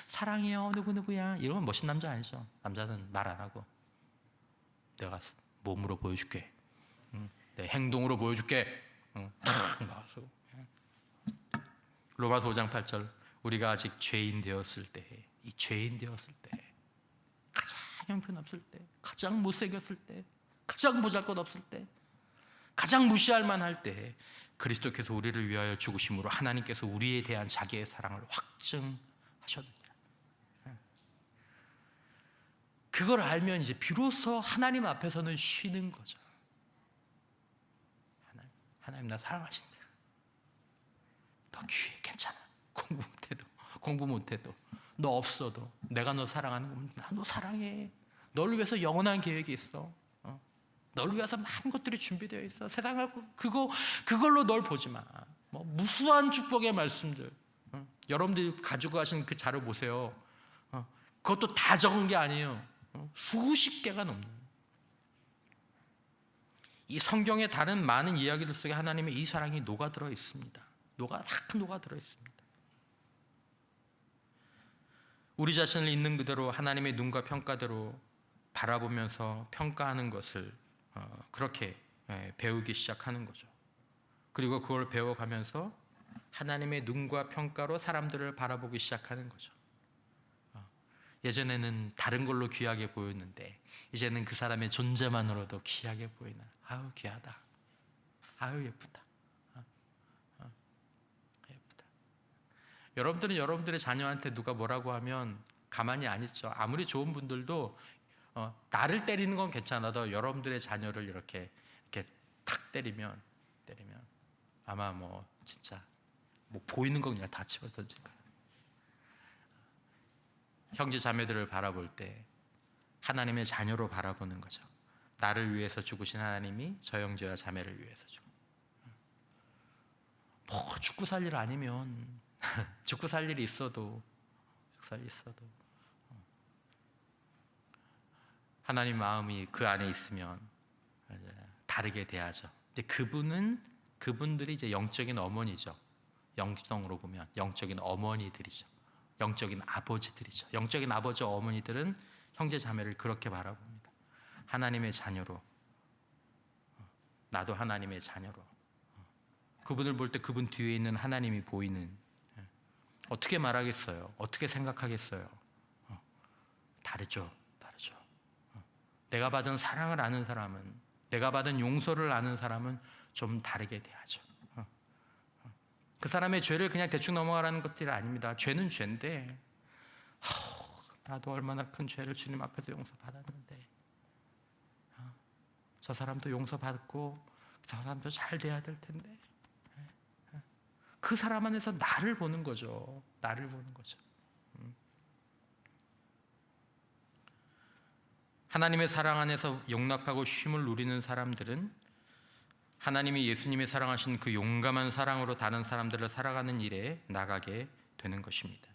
사랑해요 누구누구야, 이러면 멋있는 남자 아니죠. 남자는 말 안 하고 내가 몸으로 보여줄게, 내 행동으로 보여줄게, 로마서 5장 8절, 우리가 아직 죄인 되었을 때, 이 죄인 되었을 때, 가장 형편없을 때, 가장 못생겼을 때, 가장 보잘것없을 때, 가장 무시할 만할 때 그리스도께서 우리를 위하여 죽으심으로 하나님께서 우리에 대한 자기의 사랑을 확증하셨느니라. 그걸 알면 이제 비로소 하나님 앞에서는 쉬는 거죠. 하나님 나 사랑하신다. 너 귀해, 괜찮아. 공부 못해도 너 없어도 내가 너 사랑하는 거면 나 너 사랑해. 너를 위해서 영원한 계획이 있어. 너를 위해서 많은 것들이 준비되어 있어. 세상을 그걸로 널 보지 마. 무수한 축복의 말씀들, 여러분들이 가지고 가신 그 자료 보세요. 그것도 다 적은 게 아니에요. 수십 개가 넘는. 이 성경의 다른 많은 이야기들 속에 하나님의 이 사랑이 녹아들어 있습니다. 녹아들어 있습니다. 우리 자신을 있는 그대로 하나님의 눈과 평가대로 바라보면서 평가하는 것을 그렇게 배우기 시작하는 거죠. 그리고 그걸 배워가면서 하나님의 눈과 평가로 사람들을 바라보기 시작하는 거죠. 예전에는 다른 걸로 귀하게 보였는데 이제는 그 사람의 존재만으로도 귀하게 보이는, 아우 귀하다, 아우 예쁘다, 예쁘다. 여러분들은 여러분들의 자녀한테 누가 뭐라고 하면 가만히 안 있죠. 아무리 좋은 분들도 나를 때리는 건 괜찮아도 여러분들의 자녀를 이렇게 탁 때리면 아마 뭐 진짜 뭐 보이는 거 그냥 다 집어 던질 거예요. 형제 자매들을 바라볼 때 하나님의 자녀로 바라보는 거죠. 나를 위해서 죽으신 하나님이 저 형제와 자매를 위해서 죽고, 뭐 죽고 살 일 아니면 죽고 살 일이 있어도 하나님 마음이 그 안에 있으면 다르게 대하죠. 근데 그분들이 이제 영적인 어머니죠. 영성으로 보면 영적인 어머니들이죠. 영적인 아버지들이죠. 영적인 아버지 어머니들은 형제 자매를 그렇게 바라봅니다. 하나님의 자녀로, 나도 하나님의 자녀로. 그분을 볼 때 그분 뒤에 있는 하나님이 보이는, 어떻게 말하겠어요? 어떻게 생각하겠어요? 다르죠. 내가 받은 사랑을 아는 사람은, 내가 받은 용서를 아는 사람은 좀 다르게 대하죠. 그 사람의 죄를 그냥 대충 넘어가라는 것들이 아닙니다. 죄는 죄인데 나도 얼마나 큰 죄를 주님 앞에서 용서받았는데 저 사람도 용서받고 저 사람도 잘 돼야 될 텐데, 그 사람 안에서 나를 보는 거죠. 하나님의 사랑 안에서 용납하고 쉼을 누리는 사람들은 하나님이 예수님이 사랑하신 그 용감한 사랑으로 다른 사람들을 살아가는 일에 나가게 되는 것입니다.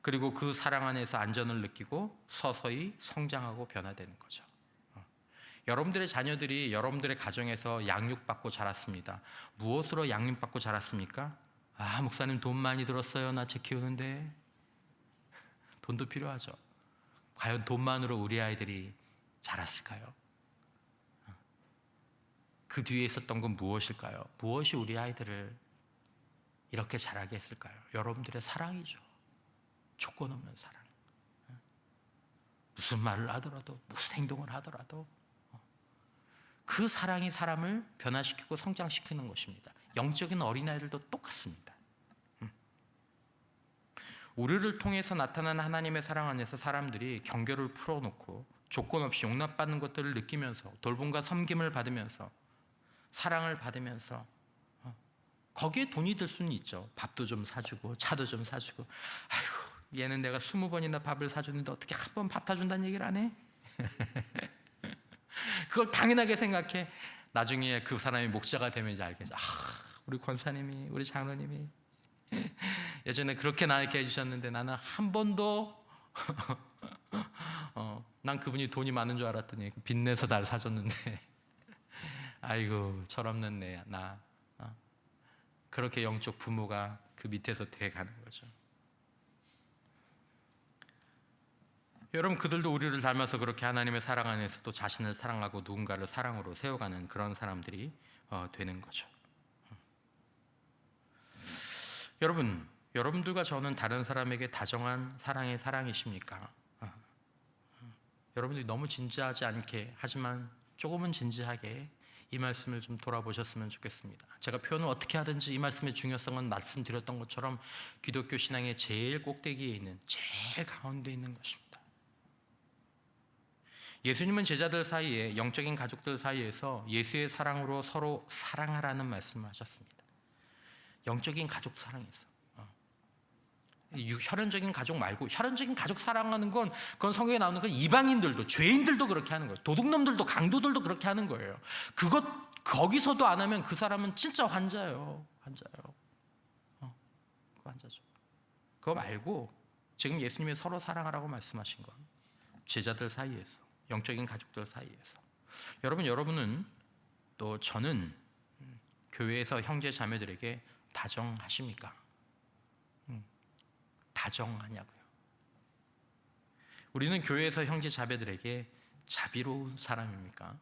그리고 그 사랑 안에서 안전을 느끼고 서서히 성장하고 변화되는 거죠. 여러분들의 자녀들이 여러분들의 가정에서 양육받고 자랐습니다. 무엇으로 양육받고 자랐습니까? 목사님 돈 많이 들었어요. 나 쟤 키우는데. 돈도 필요하죠. 과연 돈만으로 우리 아이들이 자랐을까요? 그 뒤에 있었던 건 무엇일까요? 무엇이 우리 아이들을 이렇게 자라게 했을까요? 여러분들의 사랑이죠. 조건 없는 사랑. 무슨 말을 하더라도, 무슨 행동을 하더라도 그 사랑이 사람을 변화시키고 성장시키는 것입니다. 영적인 어린아이들도 똑같습니다. 우리를 통해서 나타난 하나님의 사랑 안에서 사람들이 경계를 풀어놓고 조건 없이 용납받는 것들을 느끼면서 돌봄과 섬김을 받으면서 사랑을 받으면서 거기에 돈이 들 수는 있죠. 밥도 좀 사주고 차도 좀 사주고, 아이고 얘는 내가 20번이나 밥을 사주는데 어떻게 한 번 밥 사준다는 얘기를 안 해? 그걸 당연하게 생각해. 나중에 그 사람이 목자가 되면 이제 알겠죠. 우리 권사님이, 우리 장로님이 예전에 그렇게 나에게 해주셨는데 나는 한 번도 난 그분이 돈이 많은 줄 알았더니 빚내서 날 사줬는데 아이고 철없는 나 그렇게 영적 부모가 그 밑에서 돼가는 거죠. 여러분, 그들도 우리를 닮아서 그렇게 하나님의 사랑 안에서 또 자신을 사랑하고 누군가를 사랑으로 세워가는 그런 사람들이 되는 거죠. 여러분들과 저는 다른 사람에게 다정한 사랑의 사랑이십니까? 여러분들이 너무 진지하지 않게, 하지만 조금은 진지하게 이 말씀을 좀 돌아보셨으면 좋겠습니다. 제가 표현을 어떻게 하든지 이 말씀의 중요성은 말씀드렸던 것처럼 기독교 신앙의 제일 꼭대기에 있는, 제일 가운데 있는 것입니다. 예수님은 제자들 사이에, 영적인 가족들 사이에서 예수의 사랑으로 서로 사랑하라는 말씀을 하셨습니다. 영적인 가족 사랑에서. 혈연적인 가족 말고, 혈연적인 가족 사랑하는 건, 그건 성경에 나오는 건 이방인들도, 죄인들도 그렇게 하는 거예요. 도둑놈들도, 강도들도 그렇게 하는 거예요. 거기서도 안 하면 그 사람은 진짜 환자예요. 환자죠. 그거 말고 지금 예수님이 서로 사랑하라고 말씀하신 건 제자들 사이에서, 영적인 가족들 사이에서. 여러분은 또 저는 교회에서 형제 자매들에게 다정하십니까? 다정하냐고요. 우리는 교회에서 형제 자매들에게 자비로운 사람입니까?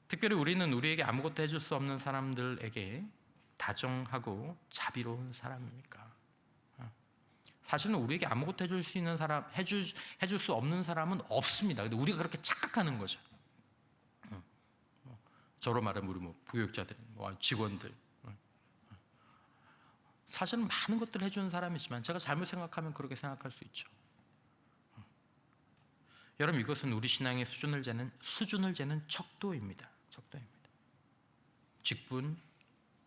특별히 우리는 우리에게 아무것도 해줄 수 없는 사람들에게 다정하고 자비로운 사람입니까? 사실은 우리에게 아무것도 해줄 수 있는 사람, 해줄 수 없는 사람은 없습니다. 근데 우리가 그렇게 착각하는 거죠. 저로 말하면 우리 부교육자들, 직원들, 사실은 많은 것들을 해주는 사람이지만 제가 잘못 생각하면 그렇게 생각할 수 있죠. 여러분, 이것은 우리 신앙의 수준을 재는 척도입니다. 척도입니다. 직분,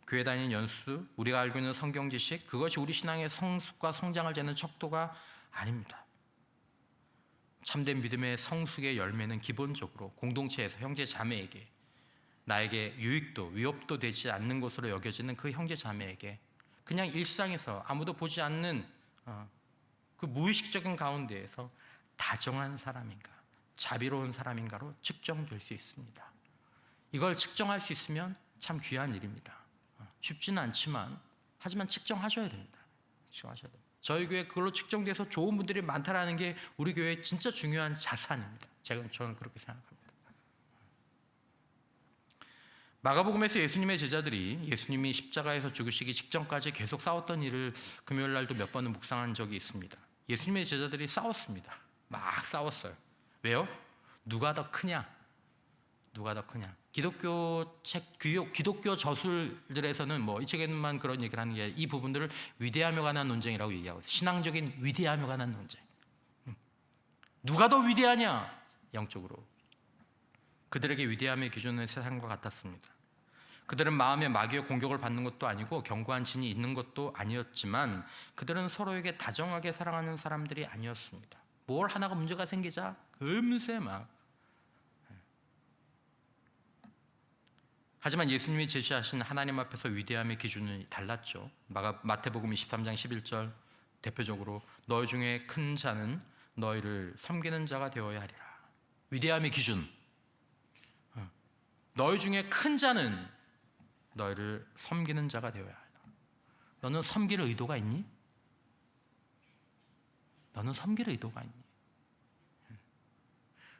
교회 다니는 연수, 우리가 알고 있는 성경 지식, 그것이 우리 신앙의 성숙과 성장을 재는 척도가 아닙니다. 참된 믿음의 성숙의 열매는 기본적으로 공동체에서 형제 자매에게, 나에게 유익도 위협도 되지 않는 것으로 여겨지는 그 형제 자매에게 그냥 일상에서 아무도 보지 않는 그 무의식적인 가운데에서 다정한 사람인가, 자비로운 사람인가로 측정될 수 있습니다. 이걸 측정할 수 있으면 참 귀한 일입니다. 쉽지는 않지만 하지만 측정하셔야 됩니다. 측정하셔야 됩니다. 저희 교회 그걸로 측정돼서 좋은 분들이 많다라는 게 우리 교회의 진짜 중요한 자산입니다. 저는 그렇게 생각합니다. 마가복음에서 예수님의 제자들이 예수님이 십자가에서 죽으시기 직전까지 계속 싸웠던 일을 금요일 날도 몇 번은 묵상한 적이 있습니다. 예수님의 제자들이 싸웠습니다. 막 싸웠어요. 왜요? 누가 더 크냐? 누가 더 크냐? 기독교 저술들에서는 이 책에만 그런 얘기를 하는 게 아니라 이 부분들을 위대함에 관한 논쟁이라고 얘기하고 있어요. 신앙적인 위대함에 관한 논쟁. 누가 더 위대하냐? 영적으로. 그들에게 위대함의 기준은 세상과 같았습니다. 그들은 마음의 마귀의 공격을 받는 것도 아니고 견고한 진이 있는 것도 아니었지만 그들은 서로에게 다정하게 사랑하는 사람들이 아니었습니다. 뭘 하나가 문제가 생기자 금세 막. 하지만 예수님이 제시하신 하나님 앞에서 위대함의 기준은 달랐죠. 마태복음 23장 11절 대표적으로 너희 중에 큰 자는 너희를 섬기는 자가 되어야 하리라. 위대함의 기준. 너희 중에 큰 자는 너희를 섬기는 자가 되어야 한다. 너는 섬길 의도가 있니? 너는 섬길 의도가 있니?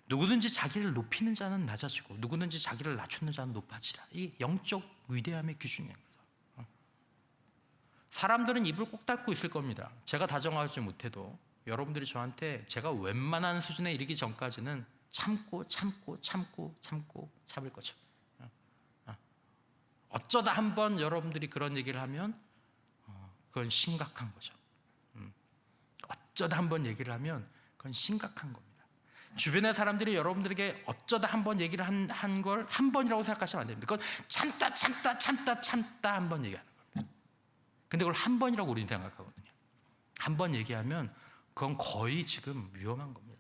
누구든지 자기를 높이는 자는 낮아지고 누구든지 자기를 낮추는 자는 높아지라. 이 영적 위대함의 기준입니다. 사람들은 입을 꼭 닫고 있을 겁니다. 제가 다정하지 못해도 여러분들이 저한테 제가 웬만한 수준에 이르기 전까지는 참을 거죠. 어쩌다 한번 여러분들이 그런 얘기를 하면 그건 심각한 거죠. 어쩌다 한번 얘기를 하면 그건 심각한 겁니다. 주변의 사람들이 여러분들에게 어쩌다 한번 얘기를 한 걸 한 번이라고 생각하시면 안 됩니다. 그건 참다 한 번 얘기하는 겁니다. 근데 그걸 한 번이라고 우리는 생각하거든요. 한 번 얘기하면 그건 거의 지금 위험한 겁니다.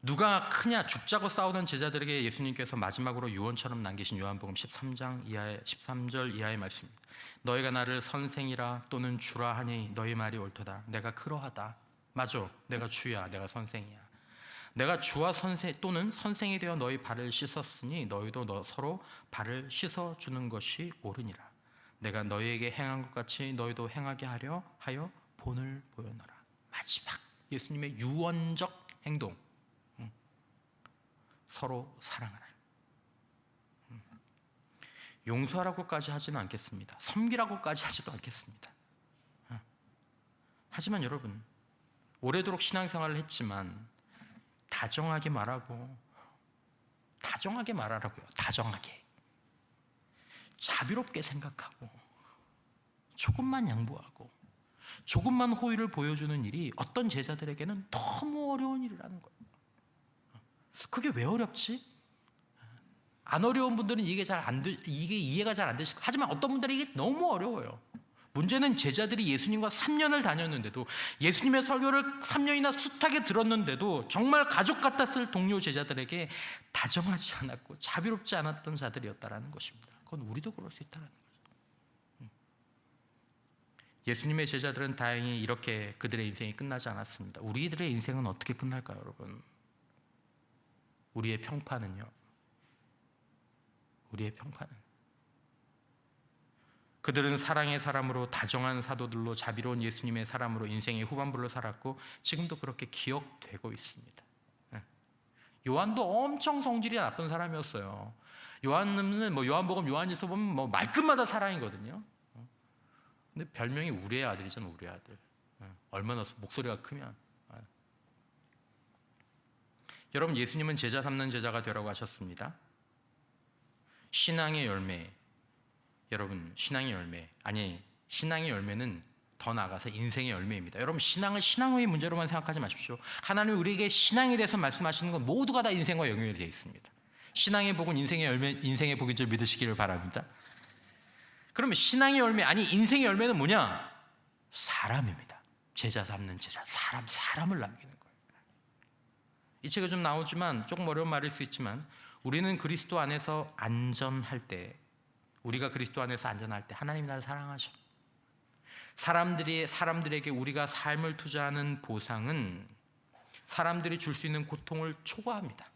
누가 크냐? 죽자고 싸우던 제자들에게 예수님께서 마지막으로 유언처럼 남기신 요한복음 13절 이하의 말씀입니다. 너희가 나를 선생이라 또는 주라 하니 너희 말이 옳도다. 내가 그러하다. 맞아. 내가 주야. 내가 선생이야. 내가 주와 선생 또는 선생이 되어 너희 발을 씻었으니 너희도 서로 발을 씻어주는 것이 옳으니라. 내가 너희에게 행한 것 같이 너희도 행하게 하여 본을 보여노라. 마지막 예수님의 유언적 행동. 서로 사랑하라. 용서하라고까지 하지는 않겠습니다. 섬기라고까지 하지도 않겠습니다. 하지만 여러분, 오래도록 신앙생활을 했지만 다정하게 말하라고요. 다정하게. 자비롭게 생각하고 조금만 양보하고 조금만 호의를 보여주는 일이 어떤 제자들에게는 너무 어려운 일이라는 거예요. 그게 왜 어렵지? 안 어려운 분들은 이게 이해가 잘 안 되실 거예요. 하지만 어떤 분들은 이게 너무 어려워요. 문제는 제자들이 예수님과 3년을 다녔는데도, 예수님의 설교를 3년이나 숱하게 들었는데도 정말 가족 같았을 동료 제자들에게 다정하지 않았고 자비롭지 않았던 자들이었다는 것입니다. 그건 우리도 그럴 수 있다는 거죠. 예수님의 제자들은 다행히 이렇게 그들의 인생이 끝나지 않았습니다. 우리들의 인생은 어떻게 끝날까요, 여러분? 우리의 평판은요. 우리의 평판은 그들은 사랑의 사람으로, 다정한 사도들로, 자비로운 예수님의 사람으로 인생의 후반부를 살았고 지금도 그렇게 기억되고 있습니다. 요한도 엄청 성질이 나쁜 사람이었어요. 요한은 요한복음, 요한일서 보면 말끝마다 사랑이거든요. 근데 별명이 우리의 아들이잖아, 우리의 아들. 얼마나 목소리가 크면. 여러분, 예수님은 제자 삼는 제자가 되라고 하셨습니다. 신앙의 열매, 여러분, 신앙의 열매는 더 나아가서 인생의 열매입니다. 여러분, 신앙을 신앙의 문제로만 생각하지 마십시오. 하나님이 우리에게 신앙에 대해서 말씀하시는 건 모두가 다 인생과 연결이 되어 있습니다. 신앙의 복은 인생의 열매, 인생의 복인 줄 믿으시기를 바랍니다. 그러면 신앙의 열매, 인생의 열매는 뭐냐? 사람입니다. 제자 삼는 제자, 사람을 남기는 거예요. 이 책에 좀 나오지만 조금 어려운 말일 수 있지만 우리는 그리스도 안에서 안전할 때, 우리가 그리스도 안에서 안전할 때 하나님이 나를 사랑하셔. 사람들에게 우리가 삶을 투자하는 보상은 사람들이 줄 수 있는 고통을 초과합니다.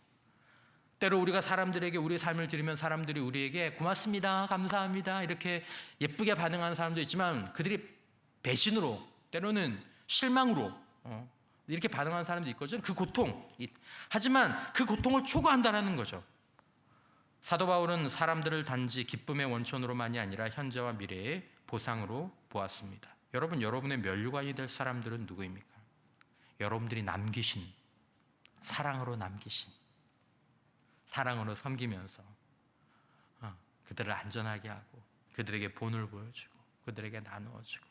때로 우리가 사람들에게 우리의 삶을 드리면 사람들이 우리에게 고맙습니다, 감사합니다 이렇게 예쁘게 반응하는 사람도 있지만 그들이 배신으로, 때로는 실망으로 이렇게 반응하는 사람도 있거든요. 그 고통, 하지만 그 고통을 초과한다는 거죠. 사도 바울은 사람들을 단지 기쁨의 원천으로만이 아니라 현재와 미래의 보상으로 보았습니다. 여러분, 여러분의 면류관이 될 사람들은 누구입니까? 여러분들이 남기신, 사랑으로 남기신, 사랑으로 섬기면서 그들을 안전하게 하고 그들에게 본을 보여주고 그들에게 나누어주고.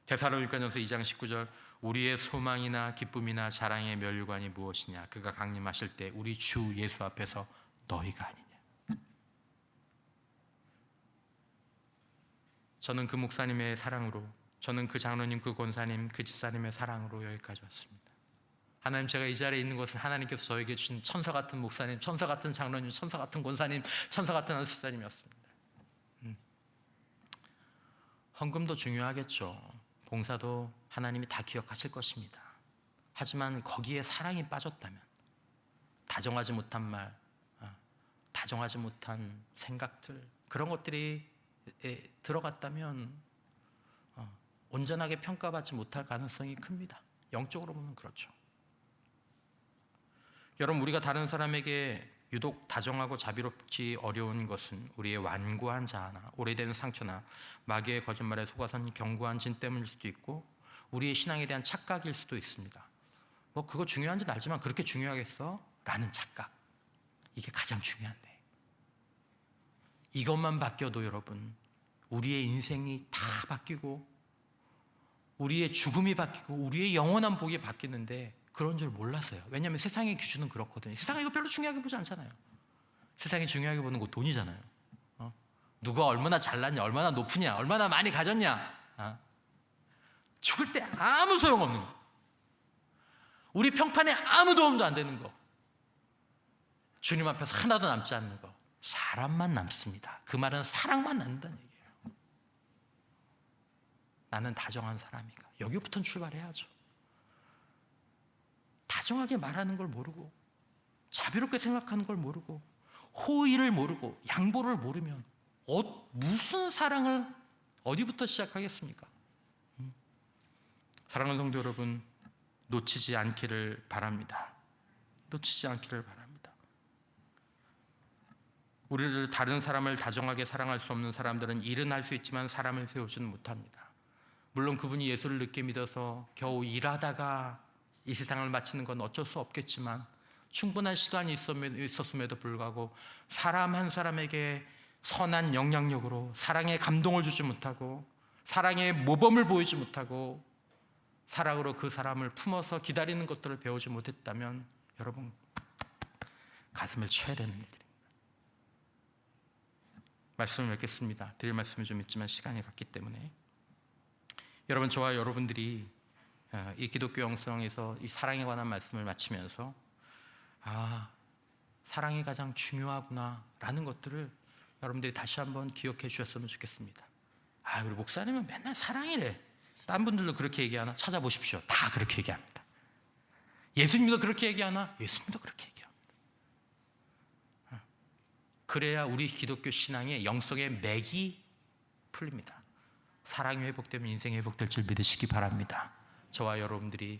데살로니가전서 2장 19절, 우리의 소망이나 기쁨이나 자랑의 면류관이 무엇이냐? 그가 강림하실 때 우리 주 예수 앞에서 너희가 아니냐. 저는 그 목사님의 사랑으로, 저는 그 장로님, 그 권사님, 그 집사님의 사랑으로 여기까지 왔습니다. 하나님, 제가 이 자리에 있는 것은 하나님께서 저에게 주신 천사 같은 목사님, 천사 같은 장로님, 천사 같은 권사님, 천사 같은 안수사님이었습니다. 헌금도 중요하겠죠. 봉사도 하나님이 다 기억하실 것입니다. 하지만 거기에 사랑이 빠졌다면, 다정하지 못한 말, 다정하지 못한 생각들, 그런 것들이 들어갔다면 온전하게 평가받지 못할 가능성이 큽니다. 영적으로 보면 그렇죠. 여러분, 우리가 다른 사람에게 유독 다정하고 자비롭지 어려운 것은 우리의 완고한 자아나 오래된 상처나 마귀의 거짓말에 속아선 견고한 진 때문일 수도 있고 우리의 신앙에 대한 착각일 수도 있습니다. 그거 중요한지는 알지만 그렇게 중요하겠어? 라는 착각, 이게 가장 중요한데, 이것만 바뀌어도 여러분, 우리의 인생이 다 바뀌고 우리의 죽음이 바뀌고 우리의 영원한 복이 바뀌는데 그런 줄 몰랐어요. 왜냐하면 세상의 기준은 그렇거든요. 세상이 이거 별로 중요하게 보지 않잖아요. 세상이 중요하게 보는 거 돈이잖아요. 누가 얼마나 잘났냐, 얼마나 높으냐, 얼마나 많이 가졌냐. 죽을 때 아무 소용없는 거, 우리 평판에 아무 도움도 안 되는 거, 주님 앞에서 하나도 남지 않는 거, 사람만 남습니다. 그 말은 사랑만 남는다는 얘기예요. 나는 다정한 사람인가? 여기부터는 출발해야죠. 다정하게 말하는 걸 모르고, 자비롭게 생각하는 걸 모르고, 호의를 모르고, 양보를 모르면 무슨 사랑을 어디부터 시작하겠습니까? 사랑하는 성도 여러분, 놓치지 않기를 바랍니다. 놓치지 않기를 바랍니다. 우리를, 다른 사람을 다정하게 사랑할 수 없는 사람들은 일은 할 수 있지만 사람을 세우지는 못합니다. 물론 그분이 예수를 늦게 믿어서 겨우 일하다가 이 세상을 마치는 건 어쩔 수 없겠지만 충분한 시간이 있었음에도 불구하고 사람 한 사람에게 선한 영향력으로 사랑의 감동을 주지 못하고 사랑의 모범을 보이지 못하고 사랑으로 그 사람을 품어서 기다리는 것들을 배우지 못했다면 여러분, 가슴을 쳐야 되는 일들입니다. 말씀을 맺겠습니다. 드릴 말씀이 좀 있지만 시간이 갔기 때문에 여러분, 저와 여러분들이 이 기독교 영성에서 이 사랑에 관한 말씀을 마치면서 사랑이 가장 중요하구나 라는 것들을 여러분들이 다시 한번 기억해 주셨으면 좋겠습니다. 우리 목사님은 맨날 사랑이래. 딴 분들도 그렇게 얘기하나? 찾아보십시오. 다 그렇게 얘기합니다. 예수님도 그렇게 얘기하나? 예수님도 그렇게 얘기합니다. 그래야 우리 기독교 신앙의 영성의 맥이 풀립니다. 사랑이 회복되면 인생이 회복될 줄 믿으시기 바랍니다. 저와 여러분들이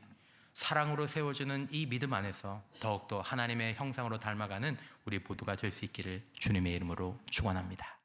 사랑으로 세워주는 이 믿음 안에서 더욱더 하나님의 형상으로 닮아가는 우리 모두가 될 수 있기를 주님의 이름으로 축원합니다.